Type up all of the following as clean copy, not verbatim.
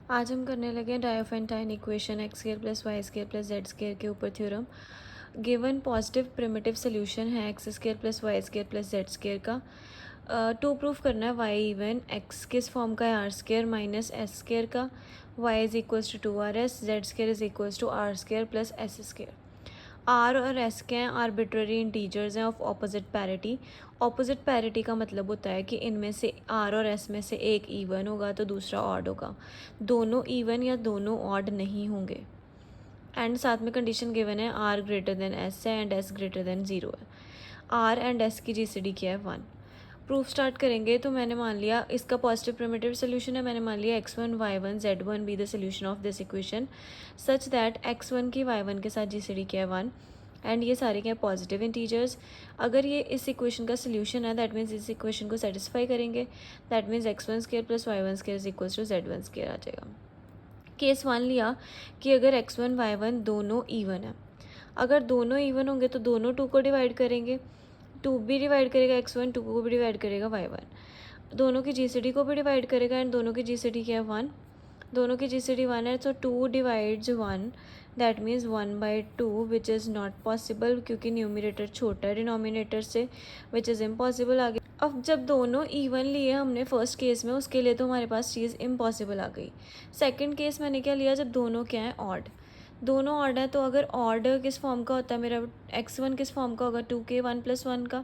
आज हम करने लगे हैं Diophantine equation x square plus y square plus z square के ऊपर theorem. Given positive primitive solution है x square plus y square plus z square का। टू प्रूफ करना है वाई इवन एक्स किस फॉर्म का है r square minus s square का, y is equals to r s, z square is equals to r square plus S square. R और s के हैं आर्बिट्ररी इंटीजर्स हैं of opposite parity. Opposite parity का मतलब होता है कि इनमें से आर और एस में से एक इवन होगा तो दूसरा ऑड होगा, दोनों इवन या दोनों ऑड नहीं होंगे। एंड साथ में कंडीशन गिवन है आर ग्रेटर देन एस है and S greater than zero है। आर एंड एस की जीसीडी क्या है 1। प्रूफ स्टार्ट करेंगे तो मैंने मान लिया इसका पॉजिटिव प्रिमिटिव सोल्यूशन है, मैंने मान लिया x1 y1 z1 be the solution of this equation such that x1 की y1 के साथ जीसीडी क्या है 1 एंड ये सारे क्या पॉजिटिव इंटीजर्स। अगर ये इस इक्वेशन का सोल्यूशन है दैट मीन्स इस इक्वेशन को सेटिस्फाई करेंगे, that means x1 square plus y1 square is equals to z1 square आ जाएगा। केस 1 लिया कि अगर x1 y1 दोनों इवन है, अगर दोनों इवन होंगे तो दोनों 2 को डिवाइड करेंगे, 2 भी डिवाइड करेगा x1, 2 को भी डिवाइड करेगा y1, दोनों की जीसीडी को भी डिवाइड करेगा एंड दोनों की जीसीडी क्या है 1, दोनों की जीसीडी 1 है तो 2 divides 1 that means 1/2 which is not possible क्योंकि न्यूमरेटर छोटा है डिनोमिनेटर से, विच इज़ इम्पॉसिबल आ गई। अब जब दोनों इवन लिए हमने फर्स्ट केस में, उसके लिए तो हमारे पास चीज़ इम्पॉसिबल आ गई। सेकंड केस मैंने क्या लिया, जब दोनों क्या है ऑड, दोनों ऑड है तो अगर ऑड किस फॉर्म का होता है मेरा x1 किस फॉर्म का होगा 2k 1 + 1 का।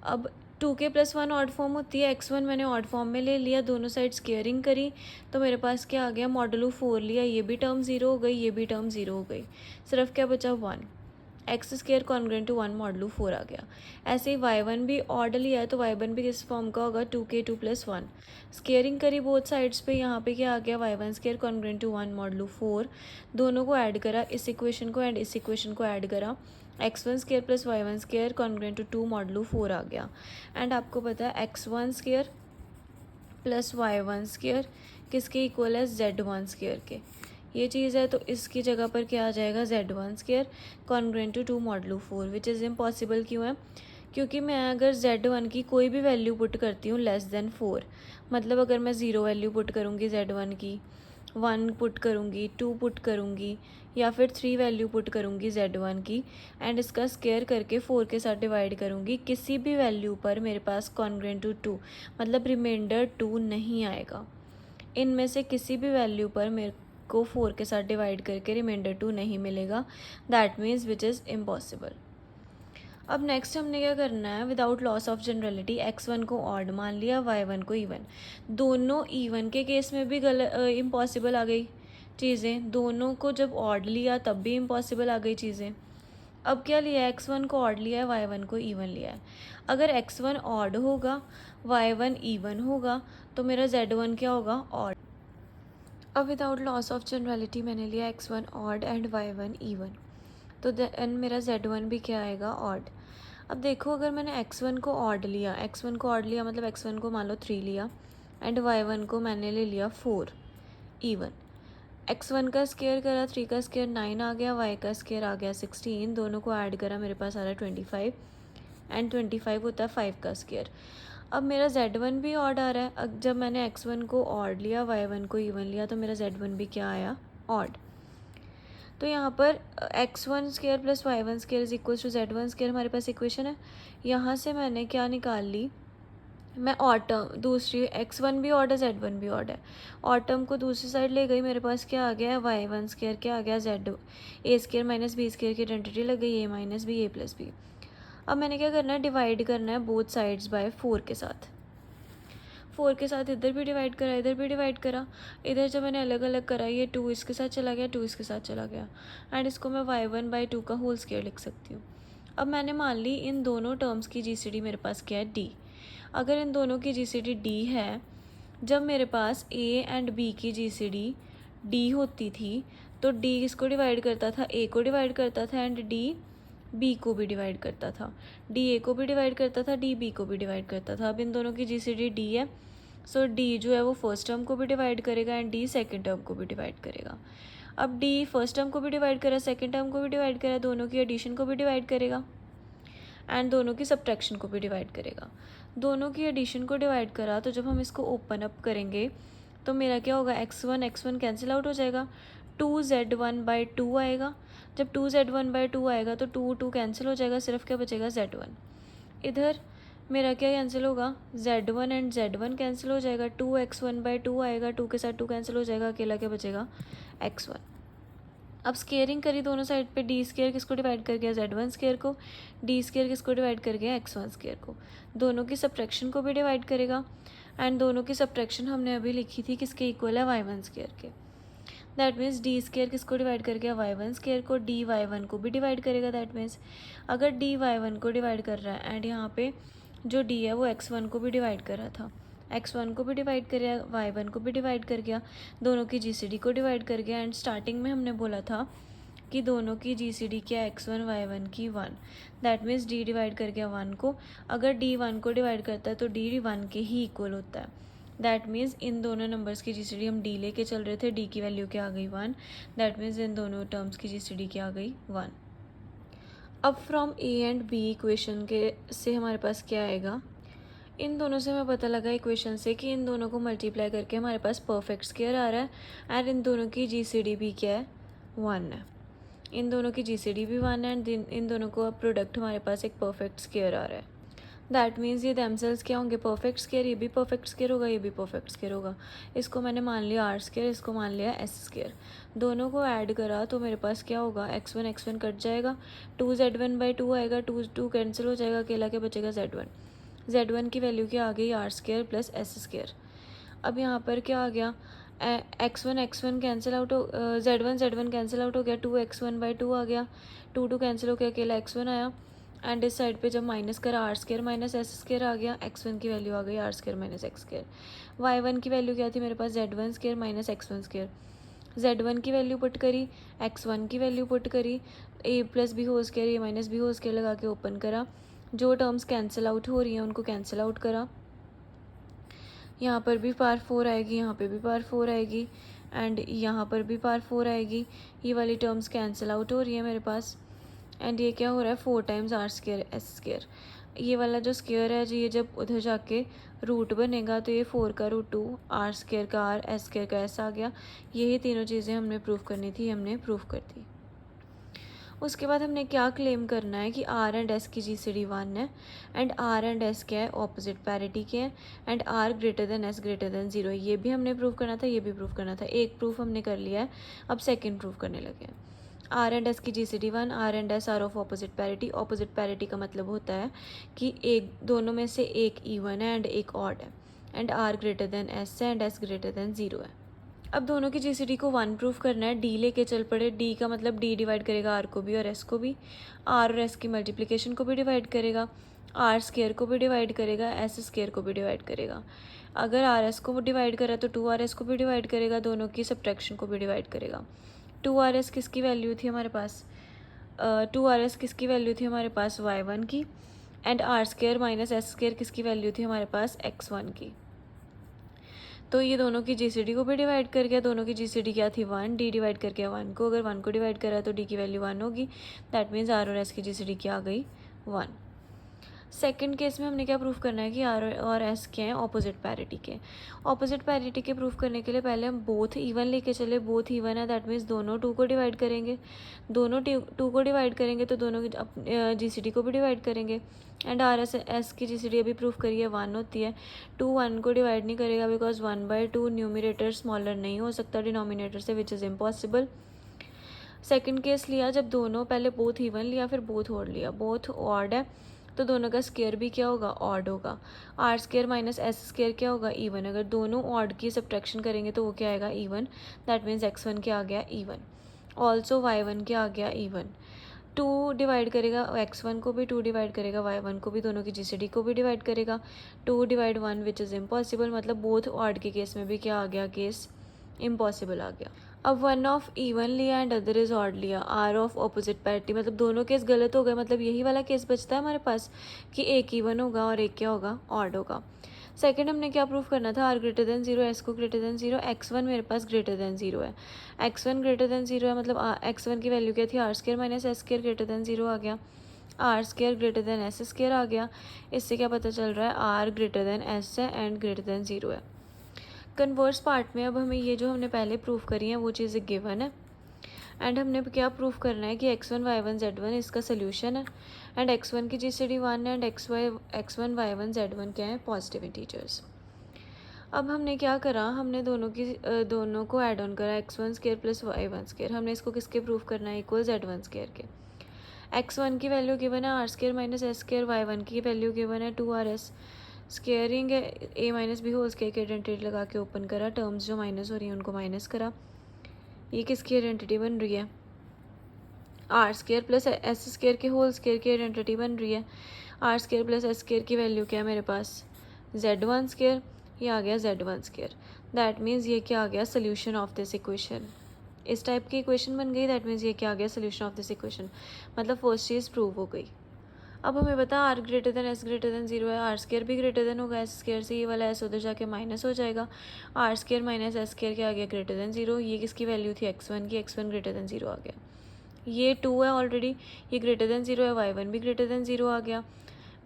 अब 2k + 1 ऑड फॉर्म होती है, x1 मैंने ऑड फॉर्म में ले लिया, दोनों साइड स्केयरिंग करी तो मेरे पास क्या आ गया मॉडुलो 4 लिया, ये भी टर्म 0 हो गई, ये भी टर्म 0 हो गई, सिर्फ क्या बचा 1, x square congruent to 1 modulo 4 आ गया। ऐसे ही y1 भी ऑड लिया है तो y1 भी किस फॉर्म का होगा 2k 2 + 1, स्केयरिंग करी बोथ साइड्स पे, यहाँ पे क्या आ गया y1 square congruent to 1 modulo 4, दोनों को ऐड करा, इस इक्वेशन को एंड इस इक्वेशन को ऐड करा, x1 square plus y1 square congruent to 2 modulo 4 आ गया। एंड आपको पता है x1 square plus y1 square किसके इक्वल है z1 स्क्वायर के, ये चीज़ है तो इसकी जगह पर क्या आ जाएगा z1 square congruent to 2 modulo 4 which is impossible. क्यों है, क्योंकि मैं अगर z1 की कोई भी वैल्यू पुट करती हूँ लेस देन 4, मतलब अगर मैं 0 वैल्यू पुट करूँगी z1 की, 1 पुट करूँगी, 2 पुट करूँगी या फिर 3 वैल्यू पुट करूँगी z1 की एंड इसका स्क्वायर करके 4 के साथ डिवाइड करूँगी, किसी भी वैल्यू पर मेरे पास कॉन्ग्रुएंट टू 2 मतलब रिमाइंडर 2 नहीं आएगा। इनमें से किसी भी वैल्यू पर मेरे को 4 के साथ डिवाइड करके रिमाइंडर 2 नहीं मिलेगा, that means which is impossible. अब नेक्स्ट हमने क्या करना है, without loss of generality x1 को ऑड मान लिया, y1 को इवन, दोनों इवन के केस में भी इम्पॉसिबल आ गई चीज़ें, दोनों को जब ऑड लिया तब भी इम्पॉसिबल आ गई चीज़ें। अब क्या लिया है, x1 को ऑड लिया है, y1 को इवन लिया है। अगर x1 ऑड होगा y1 इवन होगा तो मेरा z1 क्या होगा ऑड। अब विदाउट लॉस ऑफ जनरलिटी मैंने लिया x1 odd and y1 even, तो देन मेरा z1 भी क्या आएगा ऑड। अब देखो अगर मैंने x1 को ऑड लिया, x1 को ऑड लिया मतलब x1 को मान लो 3 लिया एंड y1 को मैंने ले लिया 4 इवन, x1 का स्क्वायर करा, 3 का स्क्वायर 9 आ गया, y का स्क्वायर आ गया 16, दोनों को ऐड करा मेरे पास आ रहा है 25 एंड 25 होता है 5 का स्क्वायर। अब मेरा z1 भी ऑड आ रहा है, अब जब मैंने x1 को ऑड लिया y1 को इवन लिया तो मेरा z1 भी क्या आया ऑड। तो यहाँ पर x1 square plus y1 square is equal to z1 square हमारे पास इक्वेशन है, यहाँ से मैंने क्या निकाल ली, मैं ऑड टर्म दूसरी x1 भी ऑड है z1 भी ऑड है, ऑड टर्म को दूसरी साइड ले गई, मेरे पास क्या आ गया है y1 स्क्वायर क्या आ गया z a square minus b square की आइडेंटिटी लग गई, a minus B a plus B. अब मैंने क्या करना है, डिवाइड करना है बोथ साइड्स बाय 4 के साथ, 4 के साथ इधर भी डिवाइड करा, इधर भी डिवाइड करा, इधर जब मैंने अलग अलग करा ये 2 इसके साथ चला गया, 2 इसके साथ चला गया एंड इसको मैं y1/2 का होल स्क्वायर लिख सकती हूँ। अब मैंने मान ली इन दोनों टर्म्स की जीसीडी मेरे पास क्या है d, अगर इन दोनों की जीसीडी d है, जब मेरे पास a एंड b की जीसीडी d होती थी तो d किसको डिवाइड करता था, a को डिवाइड करता था एंड d बी को भी डिवाइड करता था, डी ए को भी डिवाइड करता था, डी बी को भी डिवाइड करता था। अब इन दोनों की जीसीडी डी है, सो डी जो है वो फर्स्ट टर्म को भी डिवाइड करेगा एंड डी सेकंड टर्म को भी डिवाइड करेगा। अब डी फर्स्ट टर्म को भी डिवाइड करा, सेकंड टर्म को भी डिवाइड करा, दोनों की एडिशन को भी डिवाइड करेगा एंड दोनों की सब्ट्रैक्शन को भी डिवाइड करेगा। दोनों की एडिशन को डिवाइड करा तो जब हम इसको ओपन अप करेंगे तो मेरा क्या होगा, x1 कैंसिल आउट हो जाएगा, 2z1/2 आएगा। जब 2z1/2 आएगा तो 2 कैंसिल हो जाएगा, सिर्फ क्या बचेगा, z1। इधर मेरा क्या कैंसिल होगा, z1 एंड z1 कैंसिल हो जाएगा, 2x1/2 आएगा, 2 के साथ 2 कैंसिल हो जाएगा, अकेला क्या बचेगा, x1। अब स्केयरिंग करी दोनों साइड पे, डी स्केयर किसको डिवाइड कर गया, z1 स्केयर को, डी स्केयर किसको डिवाइड कर गया, x1 स्केयर को। दोनों की सब्ट्रैक्शन को भी डिवाइड करेगा, एंड दोनों की सब्ट्रैक्शन हमने अभी लिखी थी किसके इक्वल है, y1 स्केयर के। दैट मीन्स डी स्केयर किसको डिवाइड कर गया, y1 स्केयर को, डी y1 को भी डिवाइड करेगा। दैट मीन्स अगर डी y1 को डिवाइड कर रहा है एंड यहाँ पे जो डी है वो x1 को भी डिवाइड कर रहा था, x1 को भी डिवाइड कर गया, y1 को भी डिवाइड कर गया, दोनों की जीसीडी को डिवाइड कर गया। एंड स्टार्टिंग में हमने बोला था कि दोनों की जीसीडी क्या है, x1 y1 की 1। दैट मीन्स डी डिवाइड कर गया 1 को, अगर डी 1 को डिवाइड करता है तो डी 1 के ही इक्वल होता है। दैट मीन्स इन दोनों नंबर्स की जीसीडी हम डी लेके चल रहे थे, डी की वैल्यू क्या आ गई 1। दैट मीन्स इन दोनों टर्म्स की जीसीडी क्या आ गई, 1। अब from A and B equation के से हमारे पास क्या आएगा, इन दोनों से हमें पता लगा इक्वेशन से कि इन दोनों को मल्टीप्लाई करके हमारे पास परफेक्ट स्क्वायर आ रहा है, एंड इन दोनों की जीसीडी भी क्या है, 1 है। इन दोनों की जीसीडी भी 1 है, एंड इन दोनों को प्रोडक्ट हमारे पास एक परफेक्ट स्क्वायर आ रहा है। दैट मीन्स ये दमसेल्स क्या होंगे, परफेक्ट स्क्वायर, ये भी परफेक्ट स्क्वायर होगा, ये भी परफेक्ट स्क्वायर होगा। इसको मैंने मान लिया आर स्क्वायर, इसको मान लिया एस स्क्वायर। दोनों को ऐड करा तो मेरे पास क्या होगा, x1 कट जाएगा, 2z1/2 आएगा, 2 कैंसिल हो जाएगा, अकेला क्या बचेगा, z1 की वैल्यू क्या आ गई, are square plus S square. अब यहाँ पर क्या आ गया, x1 कैंसिल आउट हो, z1 कैंसिल आउट हो गया, 2x1/2 आ गया, 2 कैंसिल हो गया, अकेला x1 आया। एंड इस साइड पे जब माइनस करा, r square minus s square आ गया, x1 की वैल्यू आ गई are square minus x square. y1 की वैल्यू क्या थी मेरे पास, z1 square minus x1 square. z1 की वैल्यू पुट करी, x1 की वैल्यू पुट करी, a plus B whole square, A minus B whole square लगा के ओपन करा, जो टर्म्स कैंसिल आउट हो रही हैं उनको कैंसिल आउट करा। यहाँ पर भी पावर 4 आएगी, यहाँ पे भी पावर 4 आएगी, एंड यहाँ पर भी पावर 4 आएगी। ये वाली टर्म्स कैंसिल आउट हो रही है मेरे पास, एंड ये क्या हो रहा है, 4 times R square S square. ये वाला जो स्क्वायर है जी, ये जब उधर जाके रूट बनेगा तो ये 4 का रूट 2, आर स्क्वायर का आर, एस स्क्वायर का एस आ गया। यही तीनों चीज़ें हमने प्रूफ करनी थी, हमने प्रूफ कर दी। उसके बाद हमने क्या क्लेम करना है कि आर एंड एस की जीसीडी 1 है, एंड आर एंड एस क्या है, ऑपोजिट पैरिटी के हैं, and R greater than S greater than 0। ये भी हमने प्रूव करना था, ये भी प्रूव करना था। एक प्रूफ हमने कर लिया है, अब सेकेंड प्रूफ करने लगे हैं। आर एंड एस की GCD 1, R and S R of opposite parity. Opposite parity का मतलब होता है कि एक दोनों में से एक इवन है एंड एक ऑड है, and R greater than S है एंड एस ग्रेटर देन 0 है। अब दोनों की जीसीडी को 1 प्रूफ करना है, डी लेके चल पड़े। डी का मतलब डी डिवाइड करेगा आर को भी और एस को भी, आर और एस की मल्टीप्लिकेशन को भी डिवाइड करेगा, आर स्केयर को भी डिवाइड करेगा, एस स्केयर को भी डिवाइड करेगा। अगर आर एस को डिवाइड करा तो 2r को भी डिवाइड करेगा, दोनों की सब्ट्रैक्शन को भी डिवाइड करेगा। 2r किसकी वैल्यू थी हमारे पास, 2r किसकी वैल्यू थी हमारे पास, y1 की, and R square minus S square किसकी वैल्यू थी हमारे पास, x1 की। तो ये दोनों की जीसीडी को भी डिवाइड कर गया, दोनों की जीसीडी क्या थी 1, डी डिवाइड कर गया 1 को, अगर 1 को डिवाइड करा तो डी की वैल्यू 1 होगी। दैट मीन्स आर और एस की जीसीडी क्या आ गई, 1। सेकंड केस में हमने क्या प्रूफ करना है कि आर और एस क्या हैं, ऑपोजिट पैरिटी के। ऑपोजिट पैरिटी के प्रूफ करने के लिए पहले हम बोथ इवन लेके चले, बोथ इवन है, दैट मीन्स दोनों 2 को डिवाइड करेंगे, दोनों 2 को डिवाइड करेंगे तो दोनों की जीसीडी को भी डिवाइड करेंगे। एंड आर एस की जीसीडी अभी प्रूफ करिए 1 होती है, 2 1 को डिवाइड नहीं करेगा बिकॉज 1/2 न्यूमिनेटर स्मॉलर नहीं हो सकता डिनोमिनेटर से, विच इज़ इम्पॉसिबल। सेकंड केस लिया जब दोनों, पहले बोथ इवन लिया फिर बोथ ऑड लिया, बोथ ऑड है तो दोनों का स्केयर भी क्या होगा, ऑड होगा। R square minus S square क्या होगा, इवन। अगर दोनों ऑड की सब्ट्रैक्शन करेंगे तो वो क्या आएगा, इवन। दैट मीन्स x1 क्या आ गया, इवन। ऑल्सो y1 क्या आ गया, इवन। 2 डिवाइड करेगा x1 को भी, 2 डिवाइड करेगा y1 को भी, दोनों की जीसीडी को भी डिवाइड करेगा। 2 डिवाइड 1 विच इज़ इम्पॉसिबल, मतलब बोथ ऑड के केस में भी क्या आ गया, केस इम्पॉसिबल आ गया। अब 1 ऑफ इवन लिया एंड अदर इज ऑड लिया, आर ऑफ ऑपोजिट पैरिटी, मतलब दोनों केस गलत हो गए, मतलब यही वाला केस बचता है हमारे पास कि एक इवन होगा और एक क्या होगा, ऑड होगा। सेकंड हमने क्या प्रूफ करना था, आर ग्रेटर देन 0, एस को ग्रेटर देन 0, x1 मेरे पास ग्रेटर देन 0 है, x1 ग्रेटर देन 0 है, मतलब x1 की वैल्यू क्या थी, r square minus S square greater than 0 आ गया, r square greater than s square आ गया। इससे क्या पता चल रहा है, आर ग्रेटर देन एस है एंड ग्रेटर देन 0 है। कन्वर्स पार्ट में अब हमें ये जो हमने पहले प्रूफ करी है वो चीज़ें गिवन है, एंड हमने क्या प्रूफ करना है कि x1 y1 z1 इसका सोल्यूशन है, एंड x1 की GCD 1 है, एंड x1 y1 z1 क्या है, पॉजिटिव इंटीजर्स। अब हमने क्या करा, हमने दोनों को ऐड ऑन करा, x1 square plus y1 square. हमने इसको किसके प्रूफ करना है, इक्वल z1 स्केयर के। x1 की वैल्यू गिवन है R square minus S square, y1 की वैल्यू गिवन है 2r/s स्केयरिंग है a minus B whole square की आइडेंटिटी लगा के ओपन करा, टर्म्स जो माइनस हो रही हैं उनको माइनस करा। ये किसकी आइडेंटिटी बन रही है, R square plus S square के होल स्केयर की आइडेंटिटी बन रही है। R square plus S square की वैल्यू क्या है मेरे पास, z1 स्केयर, ये आ गया z1 स्केयर। दैट मीन्स ये क्या आ गया, सोल्यूशन ऑफ दिस इक्वेशन। इस टाइप की इक्वेशन बन गई, दैट मीन्स ये क्या आ गया, सोल्यूशन ऑफ दिस इक्वेशन। मतलब फर्स्ट चीज़ प्रूव हो गई। अब हमें पता R greater than S greater than 0 है, आर स्केयर भी ग्रेटर देन होगा एस स्केयर से, ये वाला एस उधर जाके माइनस हो जाएगा। R square minus S square क्या आ गया, ग्रेटर देन 0। ये किसकी वैल्यू थी, x1 की, x1 ग्रेटर देन 0 आ गया। ये 2 है ऑलरेडी, ये ग्रेटर देन 0 है, y1 भी ग्रेटर देन 0 आ गया।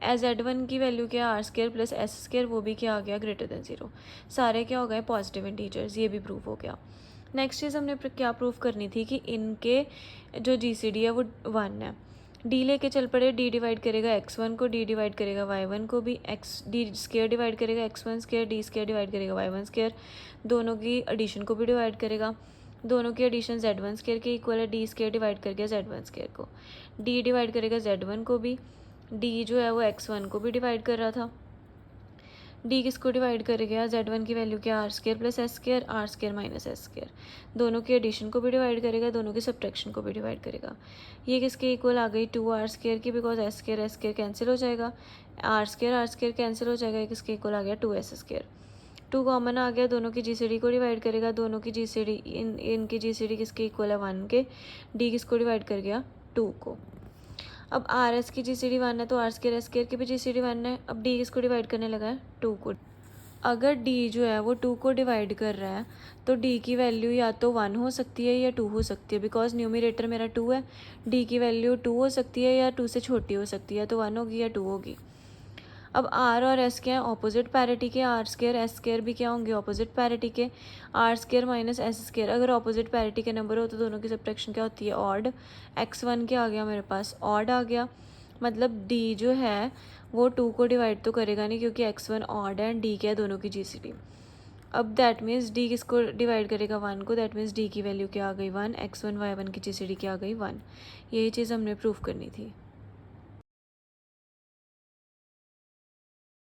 एज z1 की वैल्यू क्या, R square plus S square, वो भी क्या आ गया, ग्रेटर देन 0। सारे क्या हो गए, पॉजिटिव इंटीजर्स, ये भी प्रूफ हो गया। नेक्स्ट चीज़ हमने क्या प्रूफ करनी थी कि इनके जो GCD है वो 1 है। डी लेके चल पड़े, डी डिवाइड करेगा x1 को, डी डिवाइड करेगा y1 को भी, डी स्केयर डिवाइड करेगा x1 square, D square divide करेगा y1 स्केयर, दोनों की एडिशन को भी डिवाइड करेगा। दोनों की एडिशन z1 स्केयर के इक्वल है, डी स्केयर डिवाइड कर गया z1 स्केयर को, डी डिवाइड करेगा z1 को भी, डी जो है वो x1 को भी डिवाइड कर रहा था। डी किसको डिवाइड कर गया, z1 की वैल्यू क्या, R square plus S square, R square minus S square. दोनों की एडिशन को भी डिवाइड करेगा, दोनों की सब्ट्रैक्शन को भी डिवाइड करेगा। ये किसके इक्वल आ गई, 2r स्केयर की, बिकॉज एस स्केयर कैंसिल हो जाएगा, आर स्केयर कैंसिल हो जाएगा, किसके इक्वल आ गया, 2s स्केयर। 2 कॉमन आ गया, दोनों की GCD को डिवाइड करेगा, दोनों की GCD इनकी GCD किसके इक्वल है, 1 के। डी किसको डिवाइड कर गया, 2 को। अब आर एस की GCD 1 है तो आर स्केयर एस स्केयर की भी GCD 1 है। अब डी किसको डिवाइड करने लगा है, 2 को। अगर डी जो है वो 2 को डिवाइड कर रहा है तो डी की वैल्यू या तो 1 हो सकती है या 2 हो सकती है, बिकॉज न्यूमरेटर मेरा 2 है। डी की वैल्यू 2 हो सकती है या 2 से छोटी हो सकती है, तो 1 होगी या 2 होगी। अब आर और एस क्या है, ऑपोजिट पैरिटी के, आर स्केयर एस स्केयर भी क्या होंगे, ऑपोजिट पैरिटी के। R square minus S square, अगर ऑपोजिट पैरिटी के नंबर हो तो दोनों की सब्ट्रैक्शन क्या होती है, ऑड। x1 क्या आ गया मेरे पास, ऑड आ गया। मतलब डी जो है वो 2 को डिवाइड तो करेगा नहीं, क्योंकि x1 ऑड है एंड डी क्या है, दोनों की GCD। अब दैट मीन्स डी किसको डिवाइड करेगा, 1 को, दैट मीन्स डी की वैल्यू क्या आ गई, 1। x1 y1 की GCD क्या आ गई, 1। यही चीज़ हमने प्रूफ करनी थी।